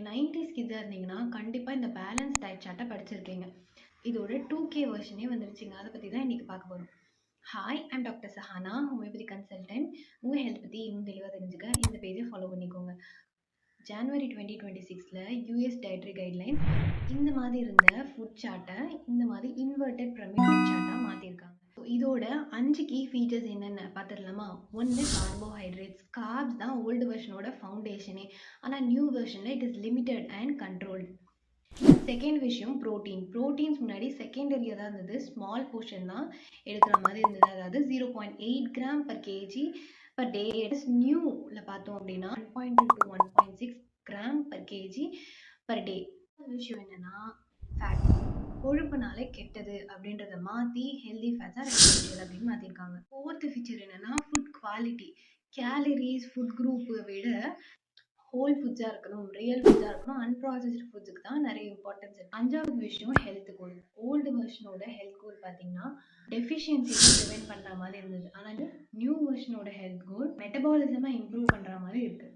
90s கிட்ஸா இருந்தீங்கன்னா, கண்டிப்பா இந்த பேலன்ஸ் டயட் சார்ட்ட படிச்சிருப்பீங்க. இதோட 2K வெர்ஷனே வந்துருச்சுங்க. அத பத்தி தான் இன்னைக்கு பார்க்க போறோம். Hi, I'm doctor Sahana, homeopathy consultant. உங்க ஹெல்த் பத்தி இன்னும் தெளிவா தெரிஞ்சுக்க இந்த பேஜ ஃபாலோ பண்ணிக்கோங்க. ஜனவரி 2026ல யுஎஸ் டயட்ரி கைட்லைன்ஸ் இந்த மாதிரி இருந்த ஃபுட் சார்ட்ட இந்த மாதிரி இன்வெர்டட் பிரமிட் ஃபுட் சார்ட்டா மாத்திருக்காங்க. இதோட 5 கீ ஃபீச்சர்ஸ் என்னென்ன பார்த்துடலாமா? ஒன்று கார்போஹைட்ரேட்ஸ். கார்ப்ஸ் தான் ஓல்டு வெர்ஷனோட ஃபவுண்டேஷனே. ஆனால் new வெர்ஷனில் it is limited and controlled. Second விஷயம் ப்ரோட்டீன். ப்ரோட்டீன்ஸ் முன்னாடி செகண்டரியாக தான் இருந்தது, ஸ்மால் போர்ஷன் தான் எடுக்கிற மாதிரி இருந்தது. அதாவது 0.8 gram per KG per day. நியூவில் பார்த்தோம் அப்படின்னா 1.2 to 1.6 gram per KG per day. விஷயம் என்னன்னா ஃபேட், கொழுப்புனாலே கெட்டது அப்படின்றத மாற்றி ஹெல்தி ஃபேட்ஸாக ரெசிடென்ஷியல் அப்படின்னு மாற்றிருக்காங்க. ஃபோர்த்து ஃபீச்சர் என்னன்னா ஃபுட் குவாலிட்டி. கேலரிஸ் ஃபுட் குரூப்பை விட ஹோல் ஃபுட்ஸாக இருக்கணும், ரியல் ஃபுட்ஸாக இருக்கணும், அன்ப்ராசஸ்டு ஃபுட்ஸுக்கு தான் நிறைய இம்பார்ட்டன்ஸ் இருக்குது. 5வது விஷயம் ஹெல்த் கோல். ஓல்டு வெர்ஷனோட ஹெல்த் கோல் பார்த்தீங்கன்னா டெஃபிஷியன்சி ப்ரிவென்ட் பண்ணுற மாதிரி இருந்தது. ஆனால் நியூ வெர்ஷனோட ஹெல்த் கோல் மெட்டபாலிசமாக இம்ப்ரூவ் பண்ணுற மாதிரி இருக்குது.